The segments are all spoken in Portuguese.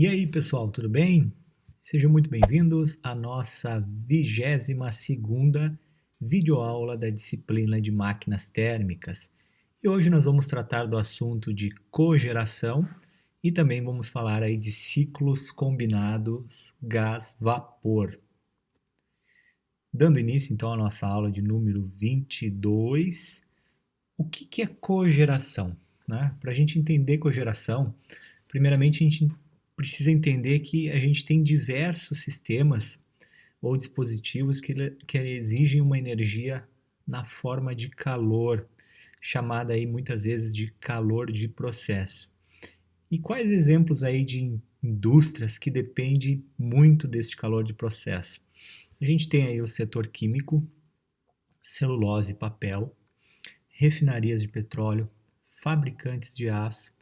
E aí, pessoal, tudo bem? Sejam muito bem-vindos à nossa 22ª videoaula da disciplina de máquinas térmicas. E hoje nós vamos tratar do assunto de cogeração e também vamos falar aí de ciclos combinados gás-vapor. Dando início, então, à nossa aula de número 22, o que é cogeração? Né? Para a gente entender cogeração, primeiramente a gente precisa entender que a gente tem diversos sistemas ou dispositivos que exigem uma energia na forma de calor, chamada aí muitas vezes de calor de processo. E quais exemplos aí de indústrias que dependem muito deste calor de processo? A gente tem aí o setor químico, celulose e papel, refinarias de petróleo, fabricantes de aço,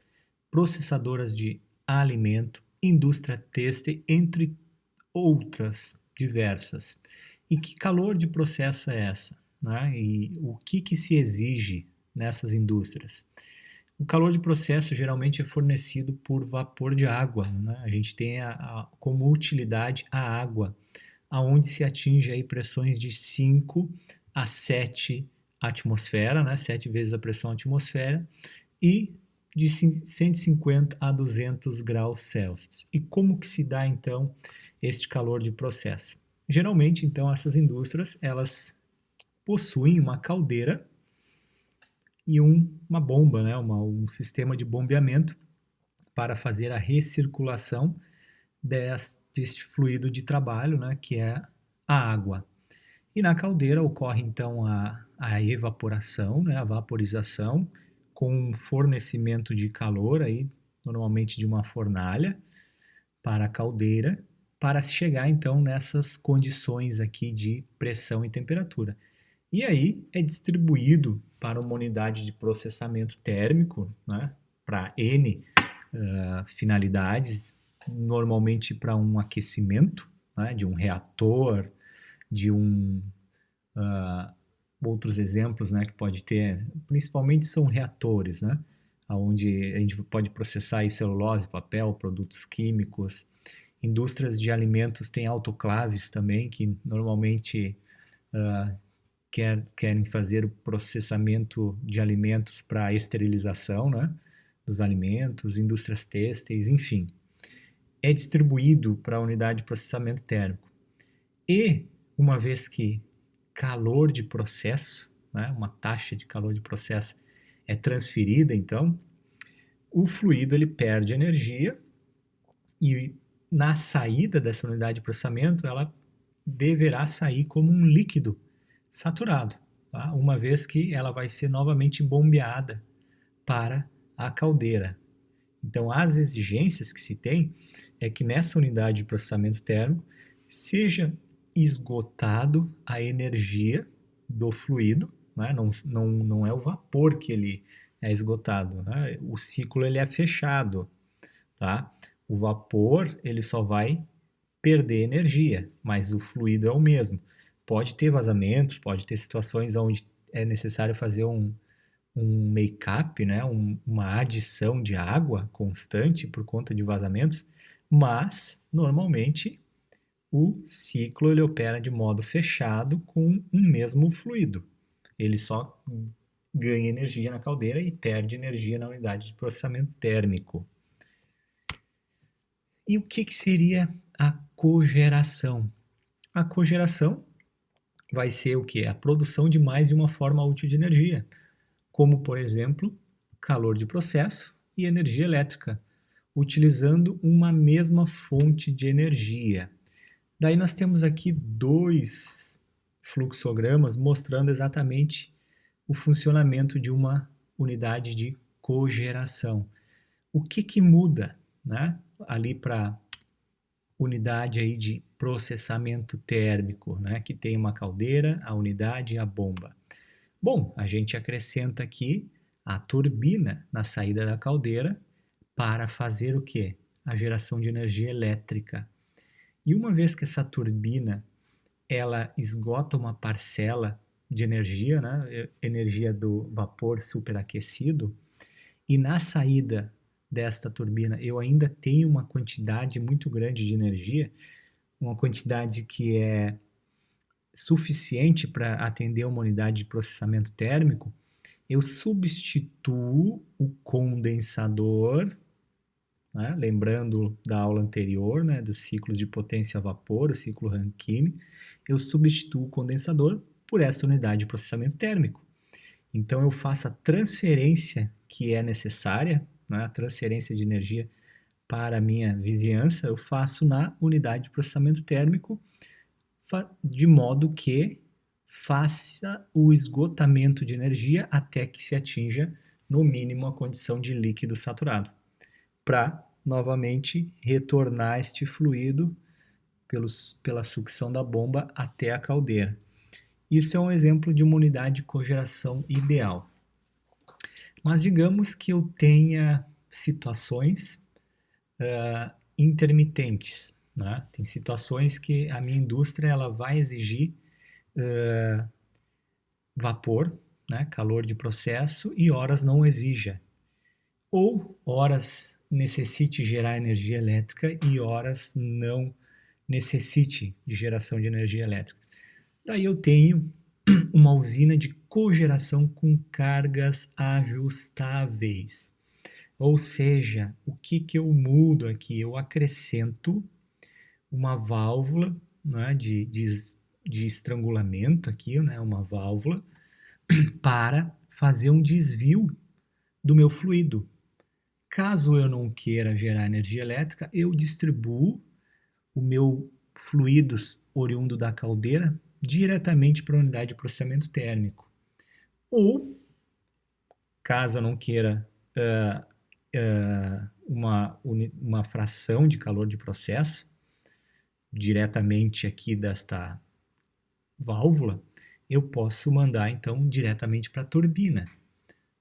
processadoras de alimento, indústria têxtil, entre outras diversas. E que calor de processo é essa? Né? E o que se exige nessas indústrias? O calor de processo geralmente é fornecido por vapor de água. Né? A gente tem como utilidade a água, aonde se atinge aí pressões de 5 a 7 atmosfera, né? 7 vezes a pressão atmosfera, e de 150 a 200 graus Celsius. E como que se dá, então, este calor de processo? Geralmente, então, essas indústrias, elas possuem uma caldeira e uma bomba, né? Um sistema de bombeamento para fazer a recirculação deste fluido de trabalho, né? Que é a água. E na caldeira ocorre, então, a evaporação, né? A vaporização, com um fornecimento de calor, aí, normalmente de uma fornalha, para a caldeira, para se chegar, então, nessas condições aqui de pressão e temperatura. E aí é distribuído para uma unidade de processamento térmico, né? Para N finalidades, normalmente para um aquecimento, né? De um reator, de outros exemplos, né, que pode ter, principalmente são reatores, né, onde a gente pode processar aí celulose, papel, produtos químicos. Indústrias de alimentos têm autoclaves também, que normalmente querem fazer o processamento de alimentos para esterilização, né, dos alimentos, indústrias têxteis, enfim. É distribuído para a unidade de processamento térmico. E, uma vez que calor de processo, né, uma taxa de calor de processo é transferida, então, o fluido ele perde energia e na saída dessa unidade de processamento, ela deverá sair como um líquido saturado, tá? Uma vez que ela vai ser novamente bombeada para a caldeira. Então, as exigências que se tem é que nessa unidade de processamento térmico seja esgotado a energia do fluido, né? Não é o vapor que ele é esgotado, né? O ciclo ele é fechado, tá? O vapor ele só vai perder energia, mas o fluido é o mesmo. Pode ter vazamentos, pode ter situações onde é necessário fazer um make-up, né? Uma adição de água constante por conta de vazamentos, mas normalmente o ciclo ele opera de modo fechado com um mesmo fluido. Ele só ganha energia na caldeira e perde energia na unidade de processamento térmico. E o que seria a cogeração? A cogeração vai ser o que? A produção de mais de uma forma útil de energia, como, por exemplo, calor de processo e energia elétrica, utilizando uma mesma fonte de energia. Daí nós temos aqui dois fluxogramas mostrando exatamente o funcionamento de uma unidade de cogeração. O que muda, né? Ali para unidade aí de processamento térmico, né? Que tem uma caldeira, a unidade e a bomba. Bom, a gente acrescenta aqui a turbina na saída da caldeira para fazer o quê? A geração de energia elétrica. E uma vez que essa turbina ela esgota uma parcela de energia, né? Energia do vapor superaquecido, e na saída desta turbina, eu ainda tenho uma quantidade muito grande de energia, uma quantidade que é suficiente para atender uma unidade de processamento térmico, eu substituo o condensador, né? Lembrando da aula anterior, né, dos ciclos de potência a vapor, o ciclo Rankine, eu substituo o condensador por essa unidade de processamento térmico. Então eu faço a transferência que é necessária, né, a transferência de energia para a minha vizinhança, eu faço na unidade de processamento térmico, de modo que faça o esgotamento de energia até que se atinja, no mínimo, a condição de líquido saturado, para, novamente, retornar este fluido pela sucção da bomba até a caldeira. Isso é um exemplo de uma unidade de cogeração ideal. Mas digamos que eu tenha situações intermitentes, né? Tem situações que a minha indústria ela vai exigir vapor, né? Calor de processo, e horas não exija. Ou horas necessite gerar energia elétrica e horas não necessite de geração de energia elétrica. Daí eu tenho uma usina de cogeração com cargas ajustáveis. Ou seja, o que eu mudo aqui? Eu acrescento uma válvula, né, de estrangulamento aqui, né, uma válvula, para fazer um desvio do meu fluido. Caso eu não queira gerar energia elétrica, eu distribuo o meu fluidos oriundo da caldeira diretamente para a unidade de processamento térmico. Ou, caso eu não queira uma fração de calor de processo diretamente aqui desta válvula, eu posso mandar então diretamente para a turbina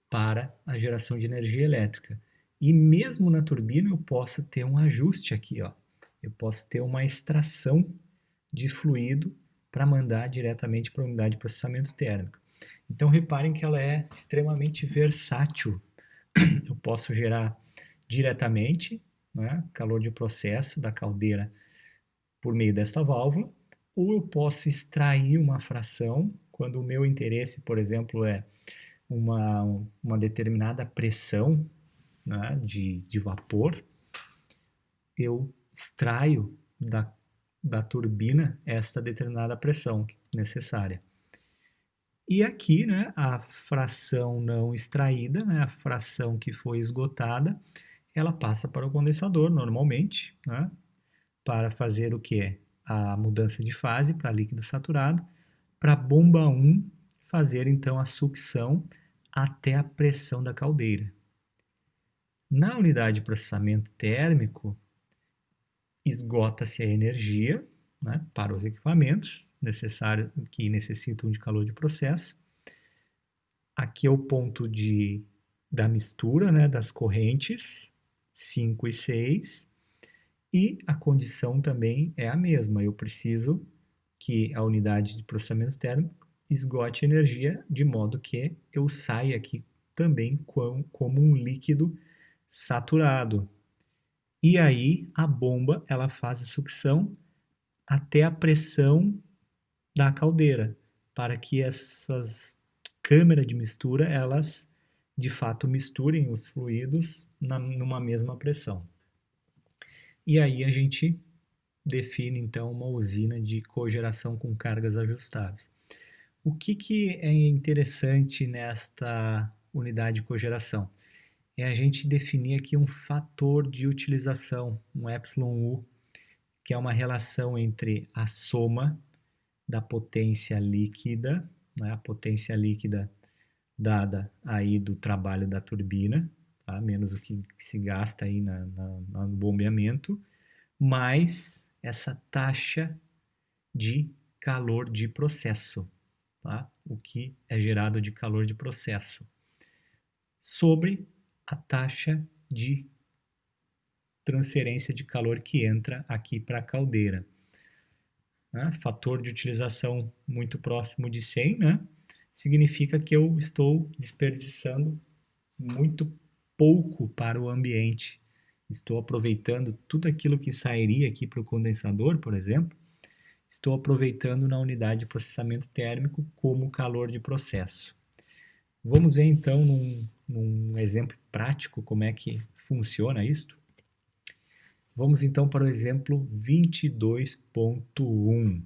para a geração de energia elétrica. E mesmo na turbina eu posso ter um ajuste aqui, ó. Eu posso ter uma extração de fluido para mandar diretamente para a unidade de processamento térmico. Então reparem que ela é extremamente versátil. Eu posso gerar diretamente, né, calor de processo da caldeira por meio desta válvula, ou eu posso extrair uma fração quando o meu interesse, por exemplo, é uma determinada pressão, né, de vapor, eu extraio da turbina esta determinada pressão necessária. E aqui, né, a fração não extraída, né, a fração que foi esgotada, ela passa para o condensador normalmente, né, para fazer o que? A mudança de fase para líquido saturado, para a bomba 1 fazer então a sucção até a pressão da caldeira. Na unidade de processamento térmico, esgota-se a energia, né, para os equipamentos necessários que necessitam de calor de processo. Aqui é o ponto da mistura, né, das correntes 5 e 6, e a condição também é a mesma. Eu preciso que a unidade de processamento térmico esgote energia de modo que eu saia aqui também como um líquido saturado. E aí a bomba ela faz a sucção até a pressão da caldeira, para que essas câmeras de mistura elas de fato misturem os fluidos numa mesma pressão. E aí a gente define então uma usina de cogeração com cargas ajustáveis. O que é interessante nesta unidade de cogeração? É a gente definir aqui um fator de utilização, um εu, que é uma relação entre a soma da potência líquida, né, a potência líquida dada aí do trabalho da turbina, tá, menos o que se gasta aí no bombeamento, mais essa taxa de calor de processo, tá? O que é gerado de calor de processo, sobre a taxa de transferência de calor que entra aqui para a caldeira. Né? Fator de utilização muito próximo de 100, né? Significa que eu estou desperdiçando muito pouco para o ambiente. Estou aproveitando tudo aquilo que sairia aqui para o condensador, por exemplo, estou aproveitando na unidade de processamento térmico como calor de processo. Vamos ver então num exemplo prático como é que funciona isto. Vamos então para o exemplo 22.1.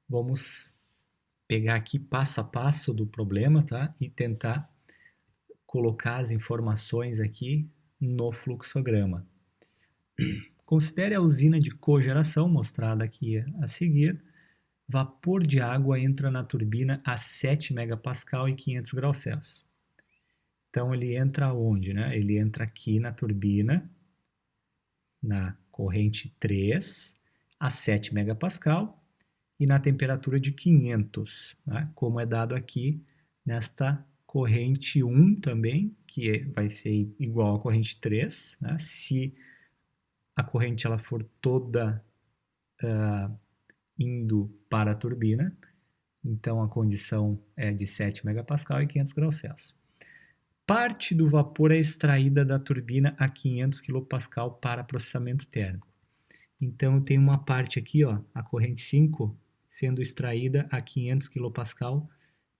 Vamos pegar aqui passo a passo do problema, tá? E tentar colocar as informações aqui no fluxograma. Considere a usina de cogeração, mostrada aqui a seguir. Vapor de água entra na turbina a 7 megapascal e 500 graus Celsius. Então, ele entra onde, né? Ele entra aqui na turbina, na corrente 3, a 7 megapascal e na temperatura de 500, né? Como é dado aqui nesta corrente 1 também, que vai ser igual à corrente 3, né? Se a corrente ela for toda indo para a turbina, então a condição é de 7 megapascal e 500 graus Celsius. Parte do vapor é extraída da turbina a 500 kPa para processamento térmico. Então, eu tenho uma parte aqui, ó, a corrente 5, sendo extraída a 500 kPa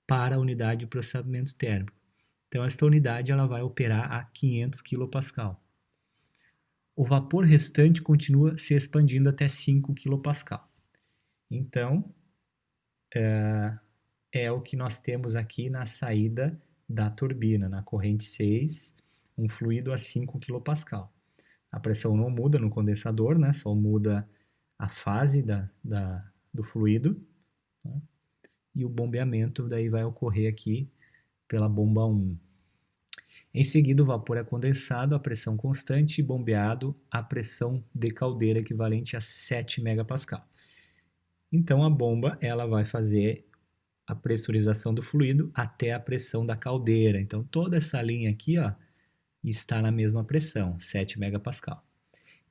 para a unidade de processamento térmico. Então, esta unidade ela vai operar a 500 kPa. O vapor restante continua se expandindo até 5 kPa. Então, é o que nós temos aqui na saída da turbina, na corrente 6, um fluido a 5 kPa. A pressão não muda no condensador, né? Só muda a fase do fluido, tá? E o bombeamento daí vai ocorrer aqui pela bomba 1. Em seguida, o vapor é condensado a pressão constante e bombeado a pressão de caldeira equivalente a 7 megapascal. Então, a bomba ela vai fazer a pressurização do fluido até a pressão da caldeira. Então, toda essa linha aqui, ó, está na mesma pressão, 7 megapascal.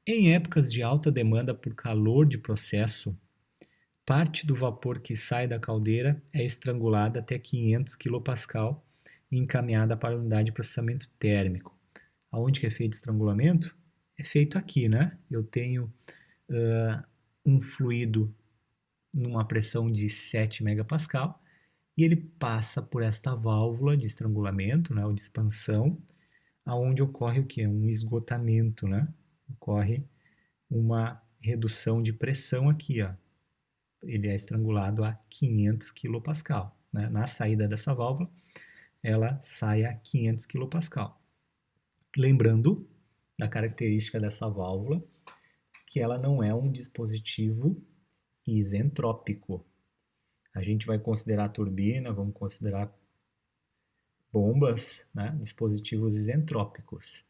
Em épocas de alta demanda por calor de processo, parte do vapor que sai da caldeira é estrangulada até 500 kPa e encaminhada para a unidade de processamento térmico. Aonde que é feito o estrangulamento? É feito aqui, né? Eu tenho um fluido numa pressão de 7 megapascal e ele passa por esta válvula de estrangulamento, né, ou de expansão, aonde ocorre o que? Um esgotamento, né? Ocorre uma redução de pressão aqui, ó. Ele é estrangulado a 500 kPa, né? Na saída dessa válvula, ela sai a 500 kPa. Lembrando da característica dessa válvula, que ela não é um dispositivo isentrópico. A gente vai considerar a turbina, vamos considerar bombas, né? Dispositivos isentrópicos.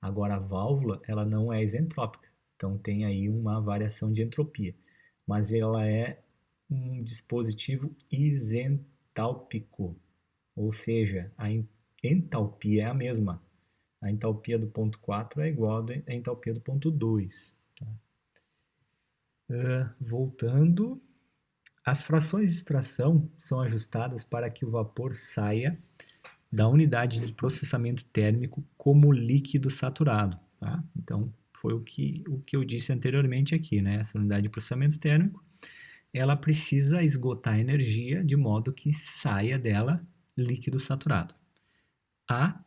Agora, a válvula, ela não é isentrópica, então tem aí uma variação de entropia, mas ela é um dispositivo isentálpico, ou seja, a entalpia é a mesma. A entalpia do ponto 4 é igual à entalpia do ponto 2. Tá? Voltando, as frações de extração são ajustadas para que o vapor saia da unidade de processamento térmico como líquido saturado. Tá? Então, foi o que eu disse anteriormente aqui, né? Essa unidade de processamento térmico, ela precisa esgotar energia de modo que saia dela líquido saturado a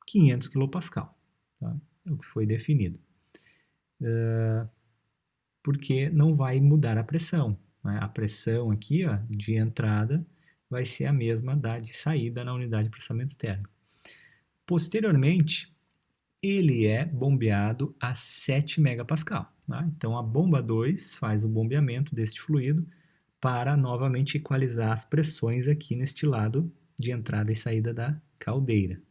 500 kPa. Tá? É o que foi definido. Porque não vai mudar a pressão. Né? A pressão aqui, ó, de entrada vai ser a mesma da de saída na unidade de processamento térmico. Posteriormente, ele é bombeado a 7 megapascal. Tá? Então, a bomba 2 faz o bombeamento deste fluido para novamente equalizar as pressões aqui neste lado de entrada e saída da caldeira.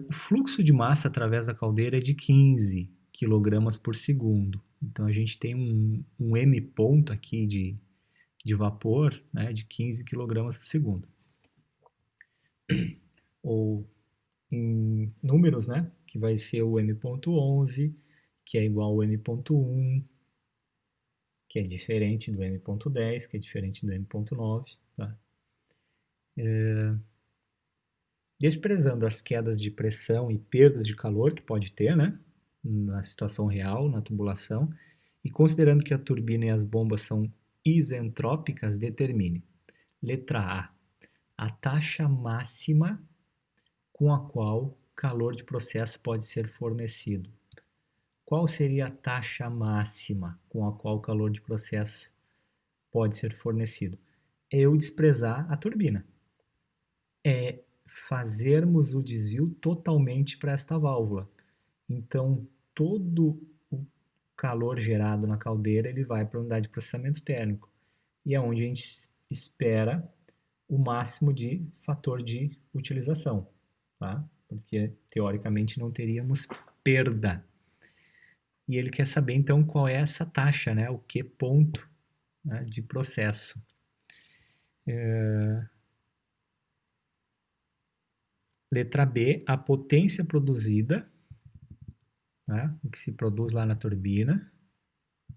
O fluxo de massa através da caldeira é de 15 kg por segundo. Então, a gente tem um M ponto aqui de vapor, né, de 15 kg por segundo. Ou em números, né, que vai ser o M.11, que é igual ao M.1, que é diferente do M.10, que é diferente do M.9, tá? Desprezando as quedas de pressão e perdas de calor que pode ter, né, na situação real, na tubulação, e considerando que a turbina e as bombas são isentrópicas, determine. Letra A taxa máxima com a qual calor de processo pode ser fornecido. Qual seria a taxa máxima com a qual o calor de processo pode ser fornecido? É eu desprezar a turbina. É fazermos o desvio totalmente para esta válvula. Então, todo o calor gerado na caldeira ele vai para a unidade de processamento térmico. E é onde a gente espera o máximo de fator de utilização, tá? Porque teoricamente não teríamos perda. E ele quer saber então qual é essa taxa, né? O que ponto, né, de processo. Letra B, a potência produzida, né? O que se produz lá na turbina,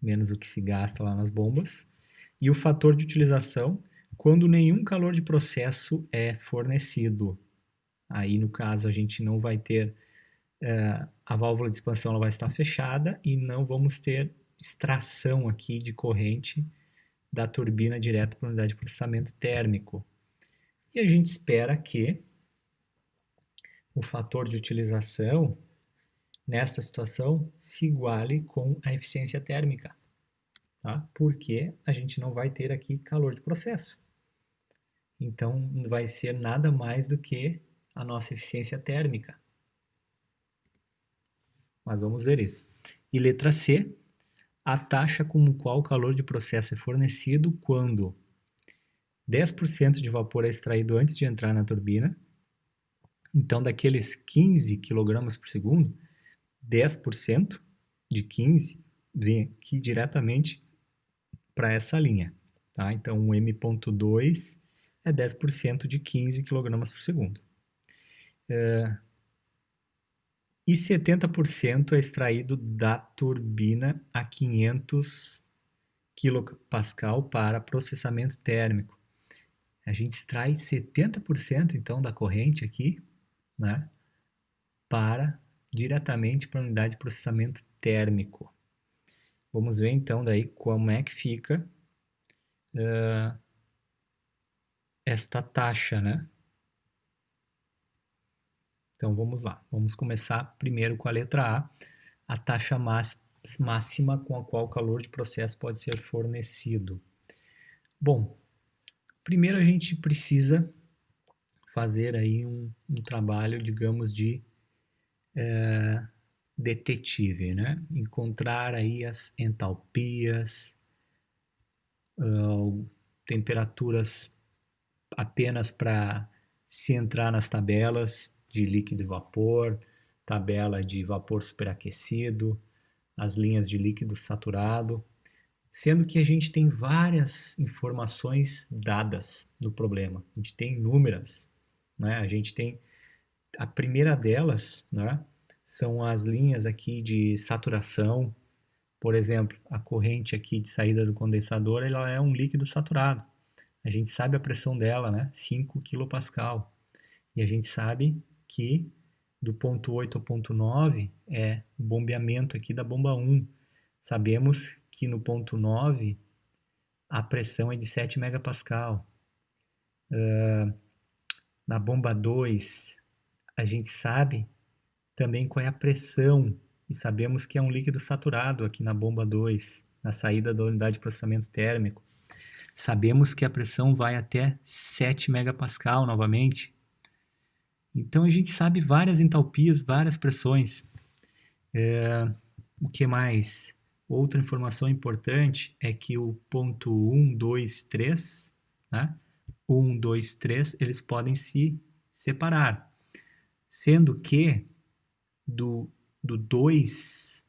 menos o que se gasta lá nas bombas, e o fator de utilização quando nenhum calor de processo é fornecido. Aí, no caso, a gente não vai ter, a válvula de expansão ela vai estar fechada e não vamos ter extração aqui de corrente da turbina direto para a unidade de processamento térmico. E a gente espera que o fator de utilização, nessa situação, se iguale com a eficiência térmica, tá? Porque a gente não vai ter aqui calor de processo. Então, vai ser nada mais do que a nossa eficiência térmica. Mas vamos ver isso. E letra C, a taxa com a qual o calor de processo é fornecido quando 10% de vapor é extraído antes de entrar na turbina. Então, daqueles 15 kg por segundo, 10% de 15 vem aqui diretamente para essa linha. Tá? Então, o M.2 é 10% de 15 kg por segundo. E 70% é extraído da turbina a 500 kPa para processamento térmico. A gente extrai 70% então da corrente aqui, né, diretamente para a unidade de processamento térmico. Vamos ver então daí como é que fica esta taxa, né? Então vamos lá, vamos começar primeiro com a letra A taxa máxima com a qual o calor de processo pode ser fornecido. Bom, primeiro a gente precisa fazer aí um trabalho, digamos, de detetive, né? Encontrar aí as entalpias, temperaturas apenas para se entrar nas tabelas de líquido e vapor, tabela de vapor superaquecido, as linhas de líquido saturado, sendo que a gente tem várias informações dadas do problema, a gente tem inúmeras, né? A gente tem a primeira delas, né, são as linhas aqui de saturação. Por exemplo, a corrente aqui de saída do condensador, ela é um líquido saturado. A gente sabe a pressão dela, né? 5 kPa. E a gente sabe que do ponto 8 ao ponto 9 é o bombeamento aqui da bomba 1. Sabemos que no ponto 9 a pressão é de 7 megapascal. Na bomba 2, a gente sabe também qual é a pressão e sabemos que é um líquido saturado aqui na bomba 2, na saída da unidade de processamento térmico. Sabemos que a pressão vai até 7 megapascal novamente. Então a gente sabe várias entalpias, várias pressões. O que mais? Outra informação importante é que o ponto 1, 2, 3, né? 1, 2, 3, eles podem se separar. Sendo que do 2,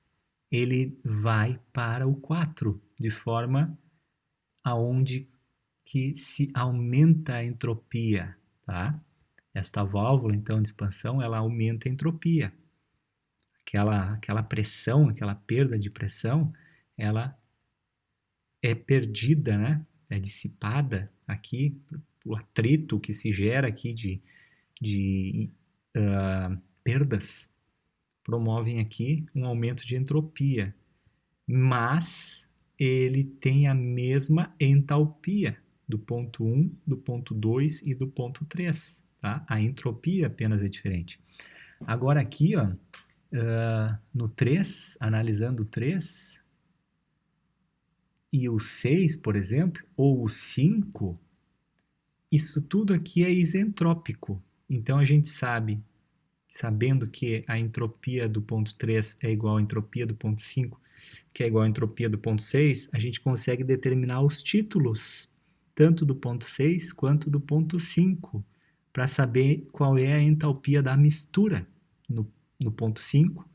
ele vai para o 4, de forma aonde que se aumenta a entropia, tá? Esta válvula, então, de expansão, ela aumenta a entropia. Aquela pressão, aquela perda de pressão, ela é perdida, né? É dissipada aqui, o atrito que se gera aqui de perdas promovem aqui um aumento de entropia, mas ele tem a mesma entalpia do ponto 1, do ponto 2 e do ponto 3, tá? A entropia apenas é diferente. Agora aqui, ó, no 3, analisando o 3 e o 6, por exemplo, ou o 5, isso tudo aqui é isentrópico. Então a gente sabe, sabendo que a entropia do ponto 3 é igual à entropia do ponto 5, que é igual à entropia do ponto 6, a gente consegue determinar os títulos, tanto do ponto 6 quanto do ponto 5, para saber qual é a entalpia da mistura no ponto 5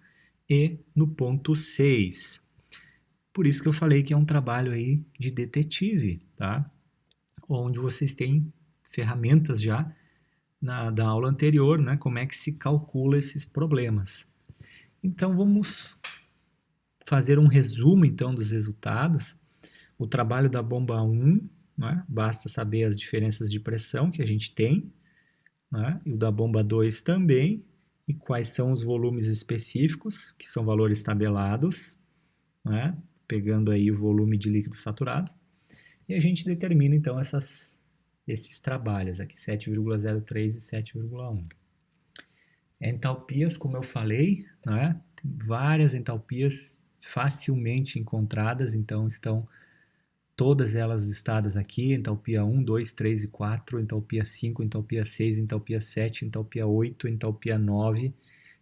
e no ponto 6. Por isso que eu falei que é um trabalho aí de detetive, tá? Onde vocês têm ferramentas já da aula anterior, né? Como é que se calcula esses problemas. Então, vamos fazer um resumo, então, dos resultados. O trabalho da bomba 1, né? Basta saber as diferenças de pressão que a gente tem, né? E o da bomba 2 também, e quais são os volumes específicos, que são valores tabelados, né? Pegando aí o volume de líquido saturado. E a gente determina, então, esses trabalhos aqui, 7,03 e 7,1. Entalpias, como eu falei, né? Tem várias entalpias facilmente encontradas, então estão todas elas listadas aqui, entalpia 1, 2, 3 e 4, entalpia 5, entalpia 6, entalpia 7, entalpia 8, entalpia 9,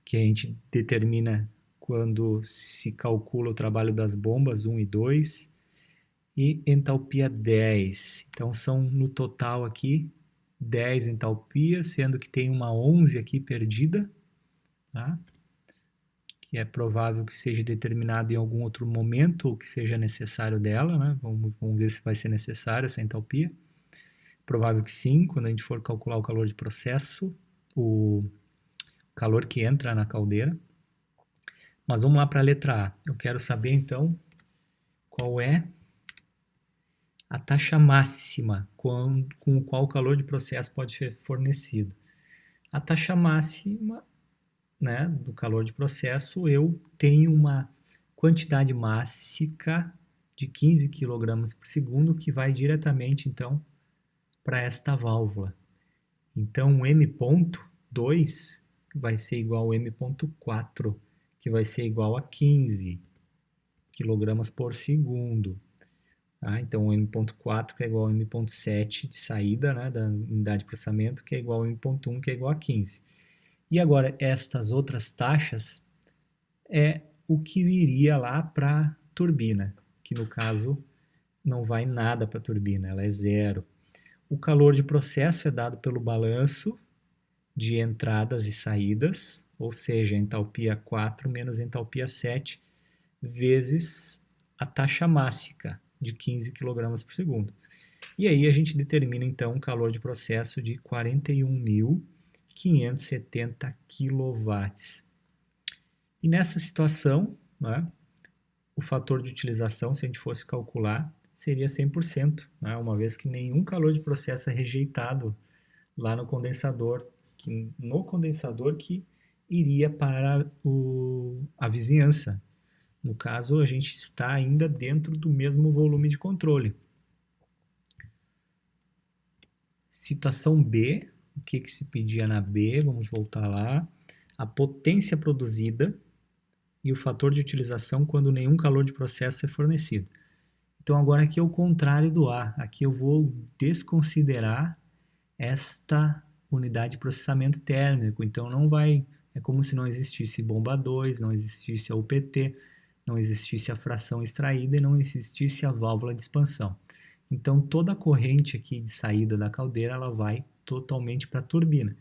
que a gente determina quando se calcula o trabalho das bombas 1 e 2, e entalpia 10. Então são no total aqui 10 entalpias, sendo que tem uma 11 aqui perdida, tá? Que é provável que seja determinado em algum outro momento ou que seja necessário dela, né? Vamos ver se vai ser necessário essa entalpia. Provável que sim, quando a gente for calcular o calor de processo, o calor que entra na caldeira. Mas vamos lá para a letra A. Eu quero saber, então, qual é a taxa máxima com o qual o calor de processo pode ser fornecido. A taxa máxima, né, do calor de processo, eu tenho uma quantidade mássica de 15 kg por segundo que vai diretamente, então, para esta válvula. Então, o M.2 vai ser igual ao M.4, que vai ser igual a 15 kg por segundo. Tá? Então, o M.4 que é igual ao M.7 de saída, né, da unidade de processamento, que é igual ao M.1, que é igual a 15. E agora, estas outras taxas é o que iria lá para a turbina, que no caso não vai nada para a turbina, ela é zero. O calor de processo é dado pelo balanço de entradas e saídas, ou seja, entalpia 4 menos entalpia 7, vezes a taxa mássica de 15 kg por segundo. E aí a gente determina então um calor de processo de 41.570 kW. E nessa situação, né, o fator de utilização, se a gente fosse calcular, seria 100%, né, uma vez que nenhum calor de processo é rejeitado lá no condensador que iria para a vizinhança. No caso, a gente está ainda dentro do mesmo volume de controle. Situação B, o que se pedia na B? Vamos voltar lá. A potência produzida e o fator de utilização quando nenhum calor de processo é fornecido. Então, agora aqui é o contrário do A. Aqui eu vou desconsiderar esta unidade de processamento térmico. Então, não vai... É como se não existisse bomba 2, não existisse a UPT, não existisse a fração extraída e não existisse a válvula de expansão. Então, toda a corrente aqui de saída da caldeira, ela vai totalmente para a turbina.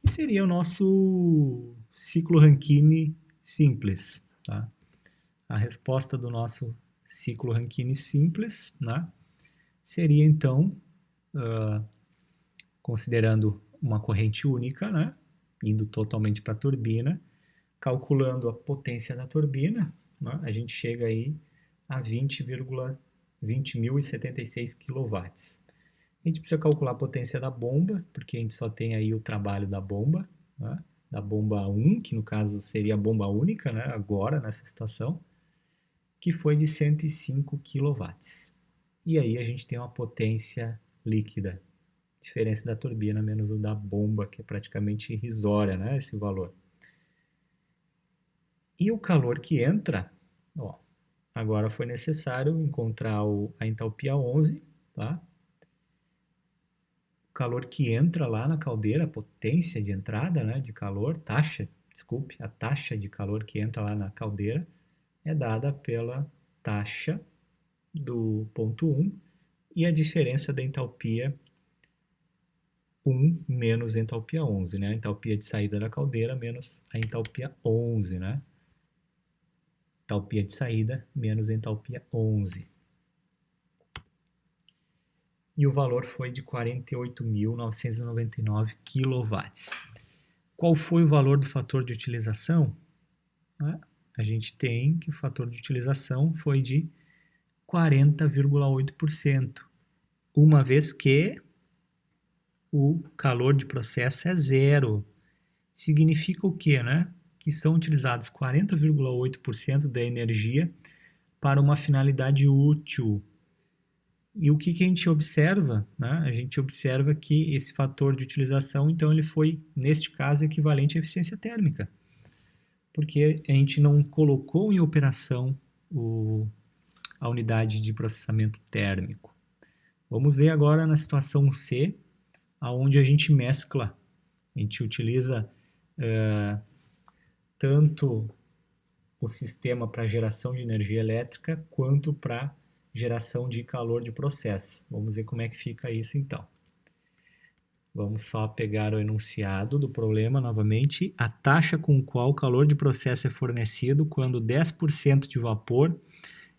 E seria o nosso ciclo Rankine simples, tá? A resposta do nosso ciclo Rankine simples, né, seria, então, considerando uma corrente única, né, indo totalmente para a turbina, calculando a potência da turbina, né, a gente chega aí a 20.076 kW. A gente precisa calcular a potência da bomba, porque a gente só tem aí o trabalho da bomba, né? Da bomba 1, que no caso seria a bomba única, né? Agora, nessa situação, que foi de 105 kW. E aí a gente tem uma potência líquida, diferença da turbina menos o da bomba, que é praticamente irrisória, né? Esse valor. E o calor que entra, ó, agora foi necessário encontrar a entalpia 11, tá? O calor que entra lá na caldeira, a potência de entrada, né, de calor, a taxa de calor que entra lá na caldeira é dada pela taxa do ponto 1 e a diferença da entalpia 1 menos a entalpia 11, né? A entalpia de saída da caldeira menos a entalpia 11, né? Entalpia de saída menos a entalpia 11. E o valor foi de 48.999 kW. Qual foi o valor do fator de utilização? A gente tem que o fator de utilização foi de 40,8%, uma vez que o calor de processo é zero. Significa o quê, né? Que são utilizados 40,8% da energia para uma finalidade útil. E o que a gente observa? Né? A gente observa que esse fator de utilização, então, ele foi, neste caso, equivalente à eficiência térmica, porque a gente não colocou em operação a unidade de processamento térmico. Vamos ver agora na situação C, aonde a gente mescla, a gente utiliza tanto o sistema para geração de energia elétrica quanto para geração de calor de processo. Vamos ver como é que fica isso então. Vamos só pegar o enunciado do problema novamente. A taxa com qual o calor de processo é fornecido quando 10% de vapor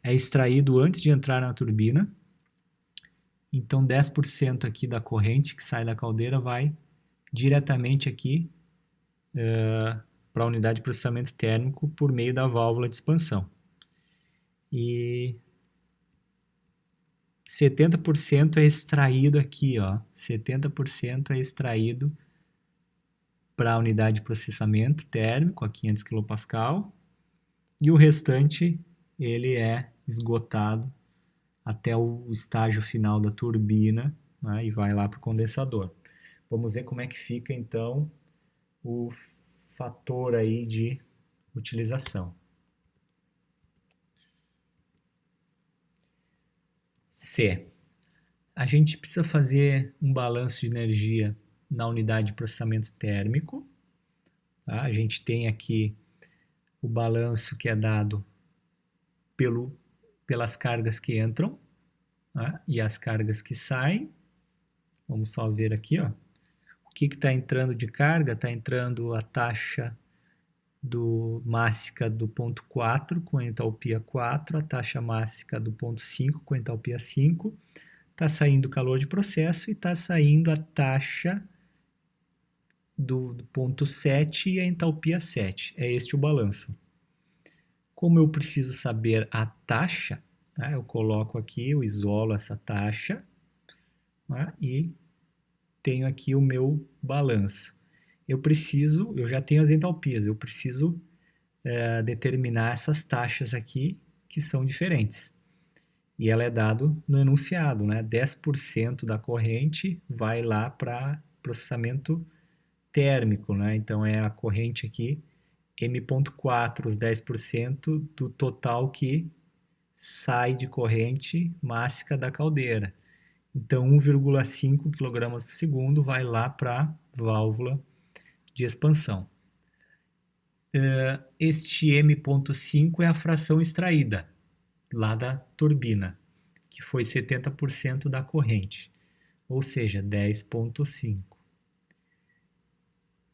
é extraído antes de entrar na turbina. Então, 10% aqui da corrente que sai da caldeira vai diretamente aqui para a unidade de processamento térmico por meio da válvula de expansão. E 70% é extraído aqui, ó. 70% é extraído para a unidade de processamento térmico, a 500 kPa, e o restante ele é esgotado até o estágio final da turbina, né, e vai lá para o condensador. Vamos ver como é que fica então o fator aí de utilização. C. A gente precisa fazer um balanço de energia na unidade de processamento térmico. Tá? A gente tem aqui o balanço que é dado pelas cargas que entram, tá? E as cargas que saem. Vamos só ver aqui, ó. O que está entrando de carga? Está entrando a taxa mássica do ponto 4 com entalpia 4, a taxa mássica do ponto 5 com entalpia 5, está saindo o calor de processo e está saindo a taxa do ponto 7 e a entalpia 7. É este o balanço. Como eu preciso saber a taxa, né, eu coloco aqui, eu isolo essa taxa, né, e tenho aqui o meu balanço. Eu já tenho as entalpias, eu preciso determinar essas taxas aqui que são diferentes. E ela é dado no enunciado, né? 10% da corrente vai lá para processamento térmico, né? Então é a corrente aqui M.4, os 10% do total que sai de corrente mássica da caldeira. Então 1,5 kg por segundo vai lá para a válvula de expansão. Este M.5 é a fração extraída lá da turbina, que foi 70% da corrente, ou seja, 10,5.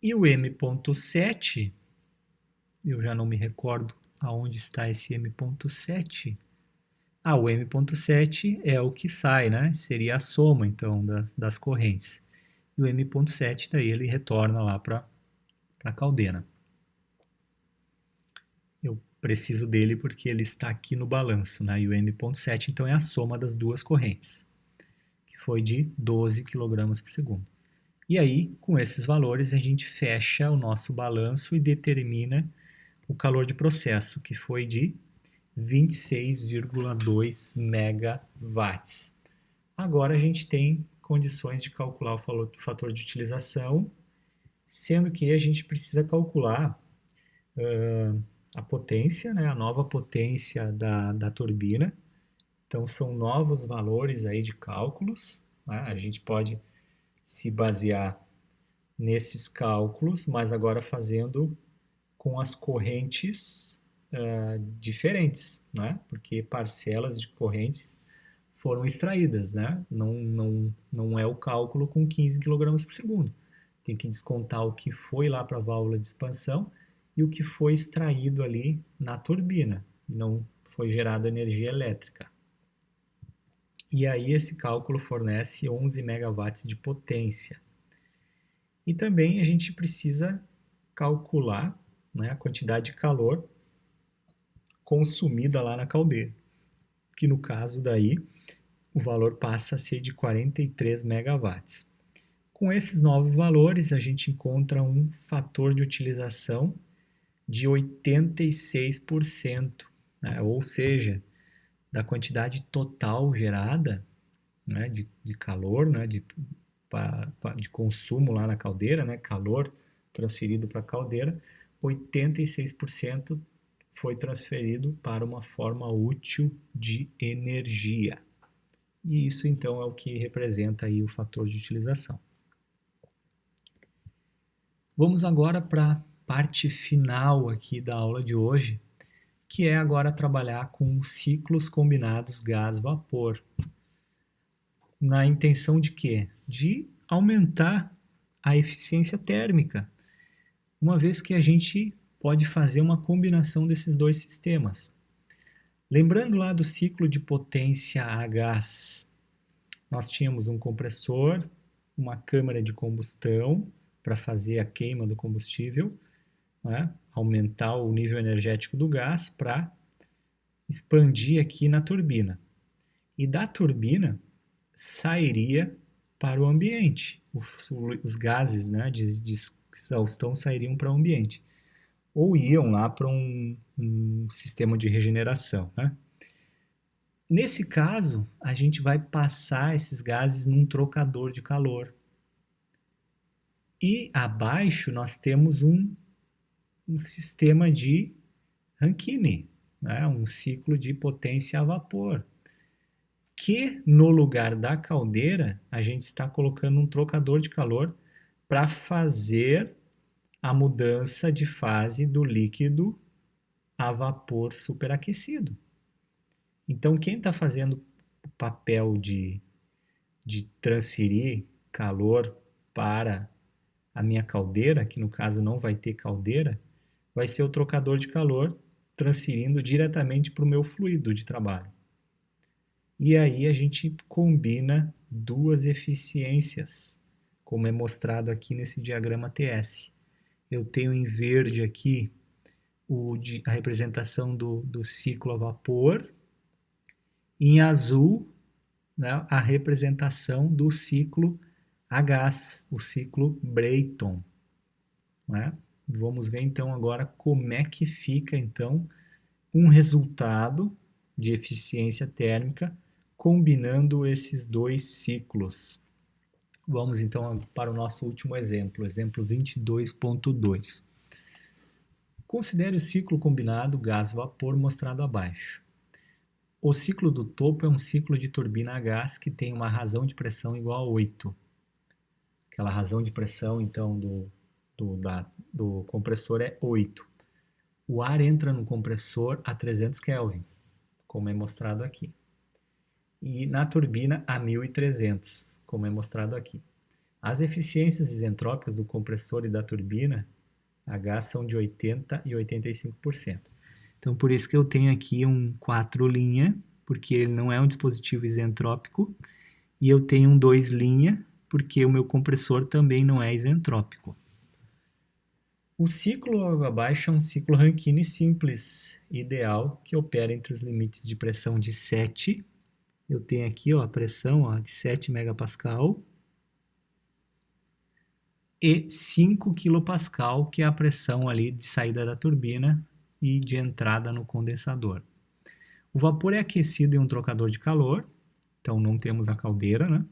E o M.7, eu já não me recordo aonde está esse M.7. O M.7 é o que sai, né? Seria a soma, então, das correntes. E o M.7, daí ele retorna lá para a caldeira. Eu preciso dele porque ele está aqui no balanço, né? E o M.7, então, é a soma das duas correntes, que que foi de 12 kg por segundo. E aí, com esses valores, a gente fecha o nosso balanço e determina o calor de processo, que foi de 26,2 megawatts. Agora a gente tem condições de calcular o fator de utilização, sendo que a gente precisa calcular a potência, né, a nova potência da turbina. Então, são novos valores aí de cálculos, né? A gente pode se basear nesses cálculos, mas agora fazendo com as correntes diferentes, né? Porque parcelas de correntes foram extraídas, né? Não é o cálculo com 15 kg por segundo. Tem que descontar o que foi lá para a válvula de expansão e o que foi extraído ali na turbina. Não foi gerada energia elétrica. E aí esse cálculo fornece 11 megawatts de potência. E também a gente precisa calcular, né, a quantidade de calor consumida lá na caldeira, que no caso daí o valor passa a ser de 43 megawatts. Com esses novos valores, a gente encontra um fator de utilização de 86%, né? Ou seja, da quantidade total gerada, né, de calor, né, de consumo lá na caldeira, né, calor transferido para a caldeira, 86% foi transferido para uma forma útil de energia. E isso então é o que representa aí o fator de utilização. Vamos agora para a parte final aqui da aula de hoje, que é agora trabalhar com ciclos combinados gás-vapor. Na intenção de quê? De aumentar a eficiência térmica, uma vez que a gente pode fazer uma combinação desses dois sistemas. Lembrando lá do ciclo de potência a gás, nós tínhamos um compressor, uma câmara de combustão para fazer a queima do combustível, né? Aumentar o nível energético do gás para expandir aqui na turbina. E da turbina sairia para o ambiente. Os gases, né, de exaustão sairiam para o ambiente. Ou iam lá para um sistema de regeneração, né? Nesse caso, a gente vai passar esses gases num trocador de calor. E abaixo nós temos um sistema de Rankine, né? Um ciclo de potência a vapor, que no lugar da caldeira a gente está colocando um trocador de calor para fazer a mudança de fase do líquido a vapor superaquecido. Então, quem está fazendo o papel de transferir calor para a minha caldeira, que no caso não vai ter caldeira, vai ser o trocador de calor transferindo diretamente para o meu fluido de trabalho. E aí a gente combina duas eficiências, como é mostrado aqui nesse diagrama TS. Eu tenho em verde aqui a representação do ciclo a vapor, em azul, né, a representação do ciclo a gás, o ciclo Brayton, né? Vamos ver então agora como é que fica então um resultado de eficiência térmica combinando esses dois ciclos. Vamos então para o nosso último exemplo 22.2. Considere o ciclo combinado gás-vapor mostrado abaixo. O ciclo do topo é um ciclo de turbina a gás que tem uma razão de pressão igual a 8. Aquela razão de pressão, então, do compressor é 8. O ar entra no compressor a 300 Kelvin, como é mostrado aqui. E na turbina a 1300, como é mostrado aqui. As eficiências isentrópicas do compressor e da turbina a gás são de 80% e 85%. Então, por isso que eu tenho aqui um 4 linha, porque ele não é um dispositivo isentrópico, e eu tenho um 2 linha, porque o meu compressor também não é isentrópico. O ciclo abaixo é um ciclo Rankine simples, ideal, que opera entre os limites de pressão de 7 eu tenho aqui ó, a pressão ó, de 7 megapascal e 5 quilopascal, que é a pressão ali de saída da turbina e de entrada no condensador. O vapor é aquecido em um trocador de calor, então não temos a caldeira, né?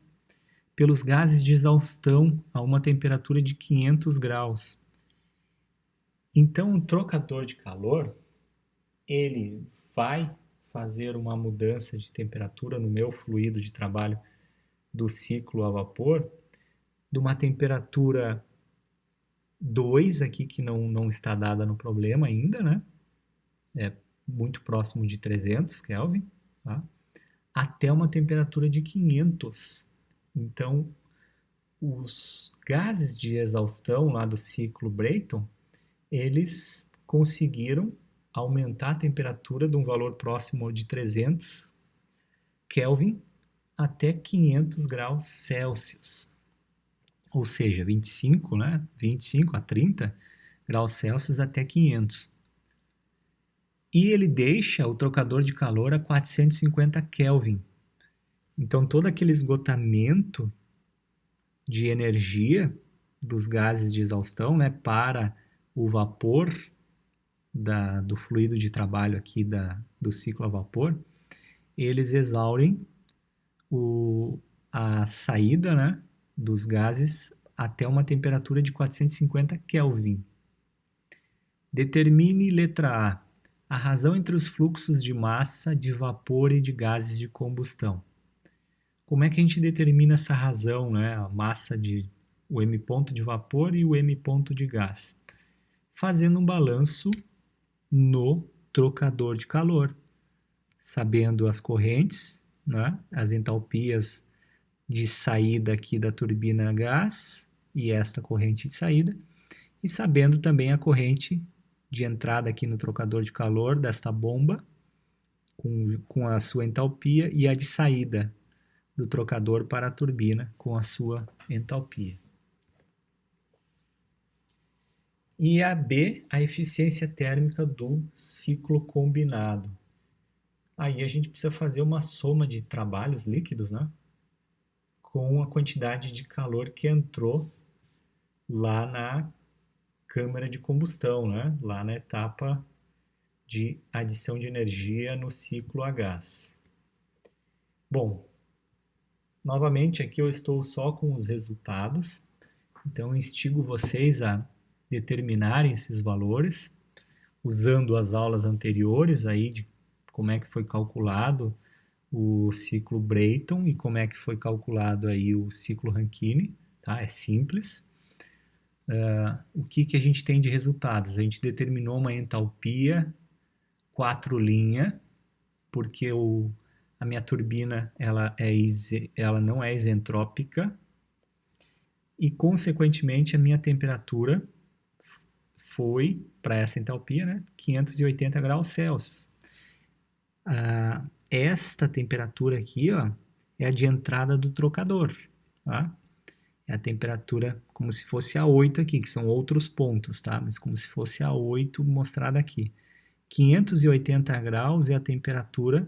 Pelos gases de exaustão a uma temperatura de 500 graus. Então, o trocador de calor, ele vai fazer uma mudança de temperatura no meu fluido de trabalho do ciclo a vapor, de uma temperatura 2 aqui, que não está dada no problema ainda, né? É muito próximo de 300 Kelvin, tá? Até uma temperatura de 500. Então, os gases de exaustão lá do ciclo Brayton, eles conseguiram aumentar a temperatura de um valor próximo de 300 Kelvin até 500 graus Celsius. Ou seja, 25, né? 25 a 30 graus Celsius até 500. E ele deixa o trocador de calor a 450 Kelvin. Então, todo aquele esgotamento de energia dos gases de exaustão, né, para o vapor do fluido de trabalho aqui do ciclo a vapor, eles exaurem a saída, né, dos gases até uma temperatura de 450 Kelvin. Determine letra A razão entre os fluxos de massa, de vapor e de gases de combustão. Como é que a gente determina essa razão, né, a massa o M ponto de vapor e o M ponto de gás? Fazendo um balanço no trocador de calor, sabendo as correntes, né, as entalpias de saída aqui da turbina a gás e esta corrente de saída, e sabendo também a corrente de entrada aqui no trocador de calor desta bomba, com a sua entalpia, e a de saída do trocador para a turbina com a sua entalpia. E a B, a eficiência térmica do ciclo combinado. Aí a gente precisa fazer uma soma de trabalhos líquidos, né? Com a quantidade de calor que entrou lá na câmara de combustão, né? Lá na etapa de adição de energia no ciclo a gás. Bom, novamente aqui eu estou só com os resultados, então eu instigo vocês a determinarem esses valores, usando as aulas anteriores aí de como é que foi calculado o ciclo Brayton e como é que foi calculado aí o ciclo Rankine, tá? É simples. O que a gente tem de resultados? A gente determinou uma entalpia 4 linha, porque a minha turbina ela não é isentrópica e, consequentemente, a minha temperatura foi, para essa entalpia, né, 580 graus Celsius. Esta temperatura aqui, ó, é a de entrada do trocador, tá? É a temperatura como se fosse a 8 aqui, que são outros pontos, tá? Mas como se fosse a 8 mostrada aqui. 580 graus é a temperatura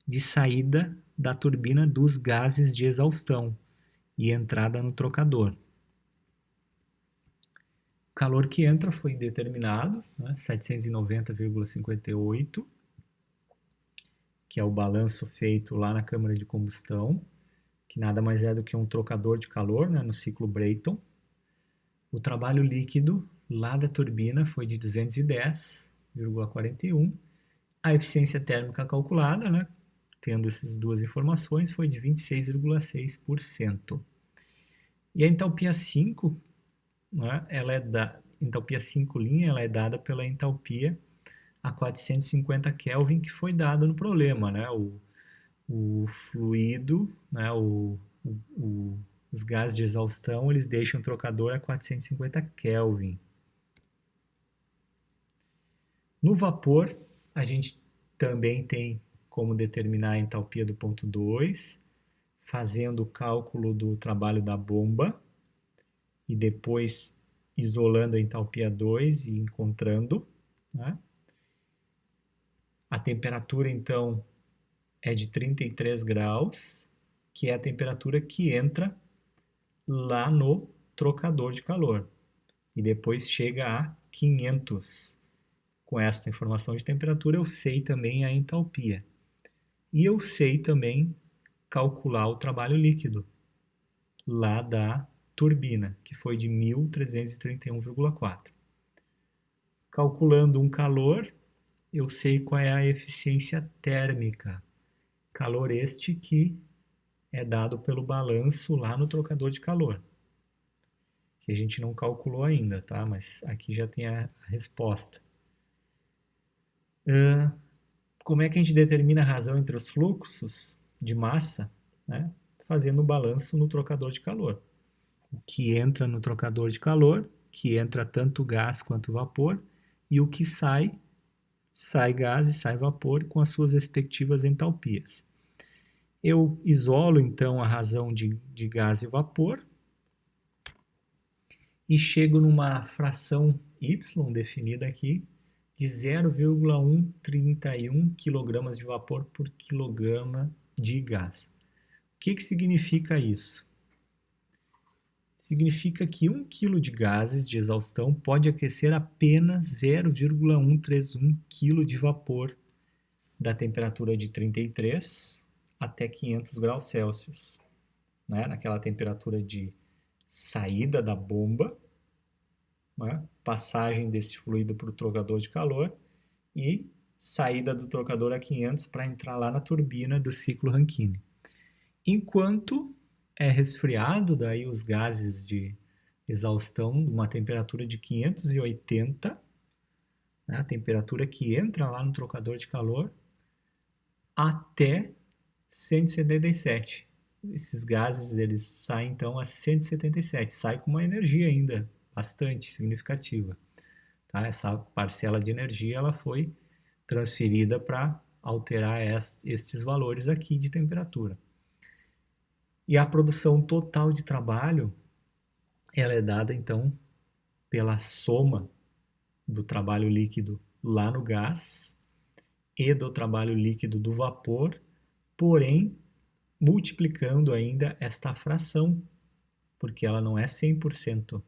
de saída da turbina dos gases de exaustão e entrada no trocador. O calor que entra foi determinado, né, 790,58, que é o balanço feito lá na câmara de combustão, que nada mais é do que um trocador de calor, né, no ciclo Brayton. O trabalho líquido lá da turbina foi de 210,41. A eficiência térmica calculada, né, tendo essas duas informações, foi de 26,6%. E a entalpia 5, né, entalpia 5' ela é dada pela entalpia a 450 Kelvin, que foi dada no problema, né? O fluido, né, os gases de exaustão, eles deixam o trocador a 450 Kelvin. No vapor, a gente também tem como determinar a entalpia do ponto 2, fazendo o cálculo do trabalho da bomba e depois isolando a entalpia 2 e encontrando, né? A temperatura, então, é de 33 graus, que é a temperatura que entra lá no trocador de calor. E depois chega a 500. Com essa informação de temperatura, eu sei também a entalpia. E eu sei também calcular o trabalho líquido lá da turbina, que foi de 1331,4. Calculando um calor, eu sei qual é a eficiência térmica. Calor este que é dado pelo balanço lá no trocador de calor, que a gente não calculou ainda, tá? Mas aqui já tem a resposta. Como é que a gente determina a razão entre os fluxos de massa, né? Fazendo o balanço no trocador de calor. O que entra no trocador de calor, que entra tanto gás quanto vapor, e o que sai, sai gás e sai vapor com as suas respectivas entalpias. Eu isolo então a razão de gás e vapor e chego numa fração y definida aqui de 0,131 kg de vapor por quilograma de gás. O que significa isso? Significa que 1 kg de gases de exaustão pode aquecer apenas 0,131 kg de vapor da temperatura de 33 até 500 graus Celsius, né? Naquela temperatura de saída da bomba, né? Passagem desse fluido para o trocador de calor e saída do trocador a 500 para entrar lá na turbina do ciclo Rankine. Enquanto é resfriado, daí os gases de exaustão, uma temperatura de 580, né? A temperatura que entra lá no trocador de calor, até 177. Esses gases, eles saem então a 177, sai com uma energia ainda bastante significativa. Tá? Essa parcela de energia ela foi transferida para alterar estes valores aqui de temperatura. E a produção total de trabalho, ela é dada então pela soma do trabalho líquido lá no gás e do trabalho líquido do vapor, porém multiplicando ainda esta fração, porque ela não é 100%,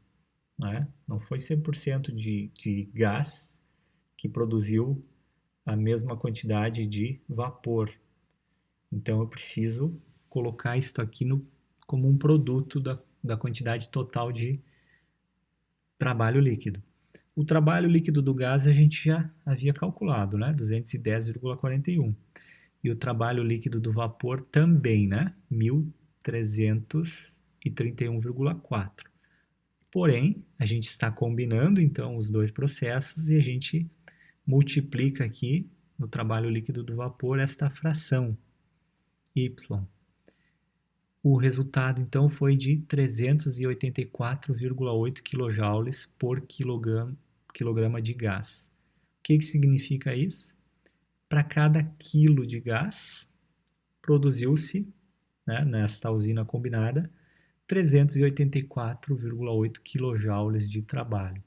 né? Não foi 100% de gás que produziu a mesma quantidade de vapor. Então eu preciso colocar isto aqui como um produto da quantidade total de trabalho líquido. O trabalho líquido do gás a gente já havia calculado, né? 210,41. E o trabalho líquido do vapor também, né? 1.331,4. Porém, a gente está combinando, então, os dois processos e a gente multiplica aqui no trabalho líquido do vapor esta fração, y. O resultado, então, foi de 384,8 kJ por quilograma de gás. O que significa isso? Para cada quilo de gás, produziu-se, né, nesta usina combinada, 384,8 kJ de trabalho.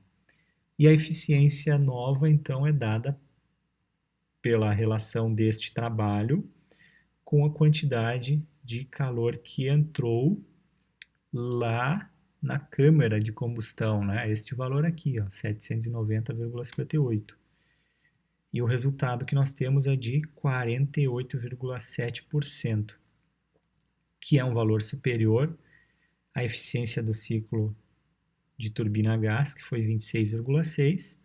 E a eficiência nova, então, é dada pela relação deste trabalho com a quantidade de calor que entrou lá na câmara de combustão, né? Este valor aqui, ó, 790,58. E o resultado que nós temos é de 48,7%, que é um valor superior à eficiência do ciclo de turbina a gás, que foi 26,6%,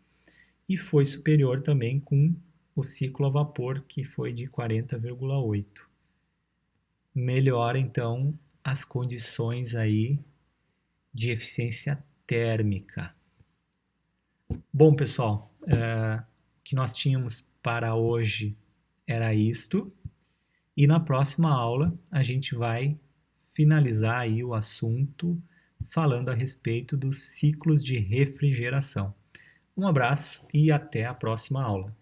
e foi superior também com o ciclo a vapor, que foi de 40,8%. Melhora, então, as condições aí de eficiência térmica. Bom, pessoal, o que nós tínhamos para hoje era isto. E na próxima aula a gente vai finalizar aí o assunto falando a respeito dos ciclos de refrigeração. Um abraço e até a próxima aula.